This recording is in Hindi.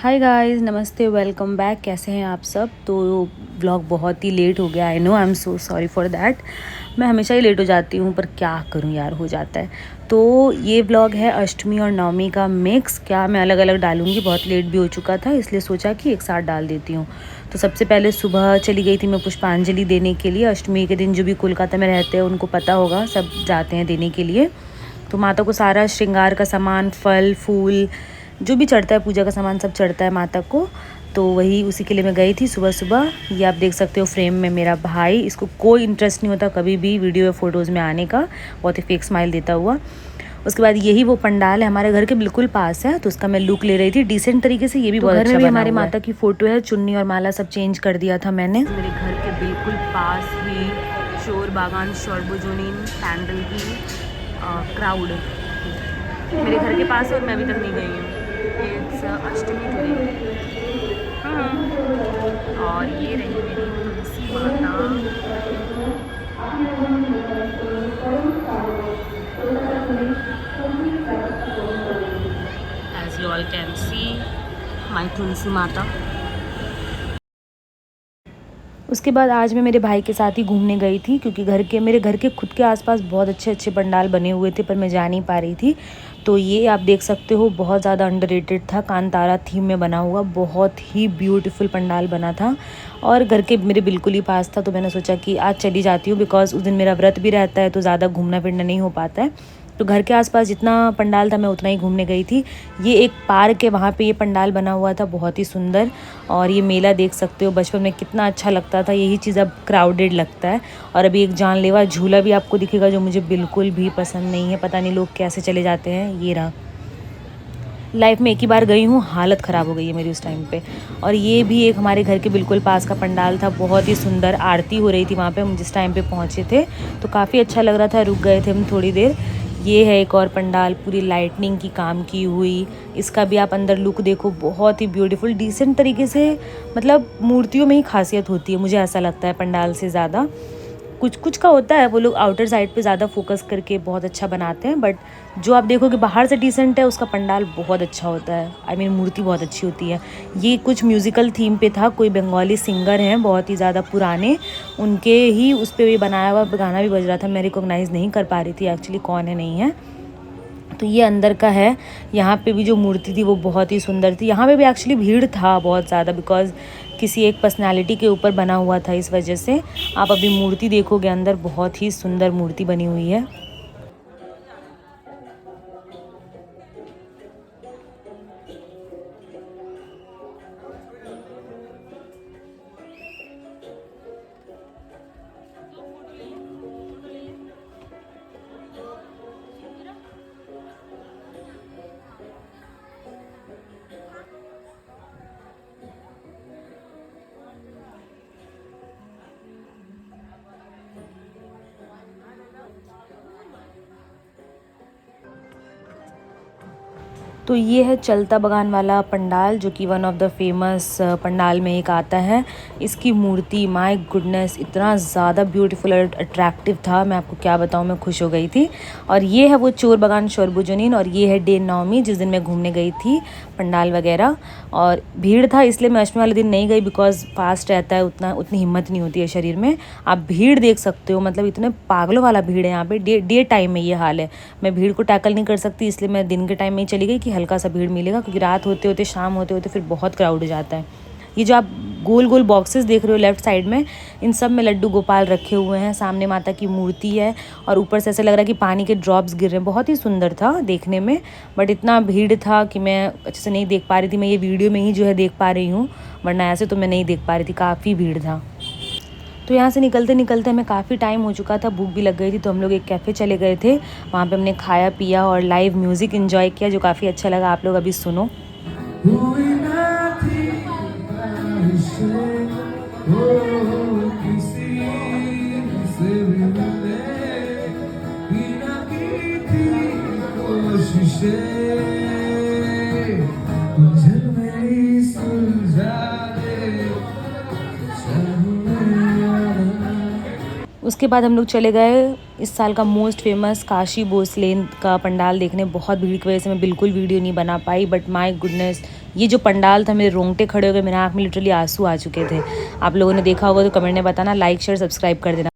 हाय गाइस, नमस्ते, वेलकम बैक। कैसे हैं आप सब। तो व्लॉग बहुत ही लेट हो गया। I know, I am so sorry for that. मैं हमेशा ही लेट हो जाती हूँ, पर क्या करूँ यार, हो जाता है। तो ये व्लॉग है अष्टमी और नवमी का मिक्स। क्या मैं अलग अलग डालूँगी, बहुत लेट भी हो चुका था, इसलिए सोचा कि एक साथ डाल देती हूँ। तो सबसे पहले सुबह चली गई थी मैं पुष्पांजलि देने के लिए। अष्टमी के दिन जो भी कोलकाता में रहते हैं उनको पता होगा, सब जाते हैं देने के लिए। तो माता को सारा श्रृंगार का सामान, फल फूल जो भी चढ़ता है, पूजा का सामान सब चढ़ता है माता को। तो वही उसी के लिए मैं गई थी सुबह सुबह। ये आप देख सकते हो फ्रेम में मेरा भाई। इसको कोई इंटरेस्ट नहीं होता कभी भी वीडियो या फोटोज़ में आने का, बहुत ही फेक स्माइल देता हुआ। उसके बाद यही वो पंडाल है, हमारे घर के बिल्कुल पास है, तो उसका मैं लुक ले रही थी डिसेंट तरीके से। ये भी तो बहुत अच्छा बना हुआ है। हमारे माता की फ़ोटो है, चुन्नी और माला सब चेंज कर दिया था मैंने। मेरे घर के बिल्कुल पास ही शोर बागान शोरबुजुनीन पैंडल की क्राउड मेरे घर के पास है और मैं अभी तक नहीं गई हूँ। It's Ashtami today. और ये रही मेरी Tulsi Mata. As you all can see my Tulsi Mata. उसके बाद आज मैं मेरे भाई के साथ ही घूमने गई थी, क्योंकि मेरे घर के खुद के आसपास बहुत अच्छे अच्छे पंडाल बने हुए थे, पर मैं जा नहीं पा रही थी। तो ये आप देख सकते हो, बहुत ज़्यादा अंडररेटेड था, कांतारा थीम में बना हुआ, बहुत ही ब्यूटीफुल पंडाल बना था और घर के मेरे बिल्कुल ही पास था। तो मैंने सोचा कि आज चली जाती हूँ, बिकॉज़ उस दिन मेरा व्रत भी रहता है, तो ज़्यादा घूमना फिरना नहीं हो पाता है। तो घर के आसपास जितना पंडाल था मैं उतना ही घूमने गई थी। ये एक पार्क है, वहाँ पे ये पंडाल बना हुआ था, बहुत ही सुंदर। और ये मेला देख सकते हो, बचपन में कितना अच्छा लगता था, यही चीज़ अब क्राउडेड लगता है। और अभी एक जानलेवा झूला भी आपको दिखेगा, जो मुझे बिल्कुल भी पसंद नहीं है। पता नहीं लोग कैसे चले जाते हैं। ये रहा, लाइफ में एक ही बार गई हूँ, हालत ख़राब हो गई है मेरी उस टाइम पे। और ये भी एक हमारे घर के बिल्कुल पास का पंडाल था, बहुत ही सुंदर आरती हो रही थी वहाँ पे हम जिस टाइम पे पहुँचे थे, तो काफ़ी अच्छा लग रहा था। रुक गए थे हम थोड़ी देर। ये है एक और पंडाल, पूरी लाइटनिंग की काम की हुई। इसका भी आप अंदर लुक देखो, बहुत ही ब्यूटीफुल डिसेंट तरीके से। मतलब मूर्तियों में ही खासियत होती है, मुझे ऐसा लगता है पंडाल से ज़्यादा। कुछ कुछ का होता है, वो लोग आउटर साइड पे ज़्यादा फोकस करके बहुत अच्छा बनाते हैं, बट जो आप देखोगे बाहर से डिसेंट है, उसका पंडाल बहुत अच्छा होता है। आई मीन मूर्ति बहुत अच्छी होती है। ये कुछ म्यूज़िकल थीम पे था, कोई बंगाली सिंगर हैं बहुत ही ज़्यादा पुराने, उनके ही उस पर भी बनाया हुआ गाना भी बज रहा था। मैं रिकॉग्नाइज़ नहीं कर पा रही थी एक्चुअली कौन है नहीं है। तो ये अंदर का है। यहाँ पे भी जो मूर्ति थी वो बहुत ही सुंदर थी। यहाँ पे भी एक्चुअली भीड़ था बहुत ज़्यादा, बिकॉज़ किसी एक पर्सनालिटी के ऊपर बना हुआ था, इस वजह से। आप अभी मूर्ति देखोगे अंदर, बहुत ही सुंदर मूर्ति बनी हुई है। तो ये है चलता बगान वाला पंडाल, जो कि one of the famous pandal में एक आता है। इसकी मूर्ति, माय गुडनेस, इतना ज़्यादा ब्यूटीफुल और अट्रैक्टिव था, मैं आपको क्या बताऊँ, मैं खुश हो गई थी। और ये है वो चोर बगान शोरबुजुनीन। और ये है डे नवमी, जिस दिन मैं घूमने गई थी, पंडाल वगैरह। और भीड़ था इसलिए मैं अष्टमी वाले दिन नहीं गई, बिकॉज फास्ट रहता है, उतनी हिम्मत नहीं होती है शरीर में। आप भीड़ देख सकते हो, मतलब इतने पागलों वाला भीड़ है यहाँ पे। डे टाइम में ये हाल है। मैं भीड़ को टैकल नहीं कर सकती, इसलिए मैं दिन के टाइम में ही चली गई कि हल्का सा भीड़ मिलेगा, क्योंकि रात होते होते, शाम होते होते फिर बहुत क्राउड हो जाता है। ये जो आप गोल गोल बॉक्सेस देख रहे हो लेफ्ट साइड में, इन सब में लड्डू गोपाल रखे हुए हैं। सामने माता की मूर्ति है और ऊपर से ऐसा लग रहा है कि पानी के ड्रॉप्स गिर रहे हैं। बहुत ही सुंदर था देखने में, बट इतना भीड़ था कि मैं अच्छे से नहीं देख पा रही थी। मैं ये वीडियो में ही जो है देख पा रही हूँ, वरना ऐसे तो मैं नहीं देख पा रही थी, काफ़ी भीड़ था। तो यहाँ से निकलते निकलते हमें काफ़ी टाइम हो चुका था, भूख भी लग गई थी, तो हम लोग एक कैफ़े चले गए थे। वहाँ पे हमने खाया पिया और लाइव म्यूज़िक एंजॉय किया, जो काफ़ी अच्छा लगा। आप लोग अभी सुनो। उसके बाद हम लोग चले गए इस साल का मोस्ट फेमस काशी भोसलेन का पंडाल देखने। बहुत भीड़ की वजह से मैं बिल्कुल वीडियो नहीं बना पाई, बट माय गुडनेस, ये जो पंडाल था, मेरे रोंगटे खड़े हो गए, मेरे आँख में लिटरली आंसू आ चुके थे। आप लोगों ने देखा होगा तो कमेंट में बताना, लाइक शेयर सब्सक्राइब कर देना।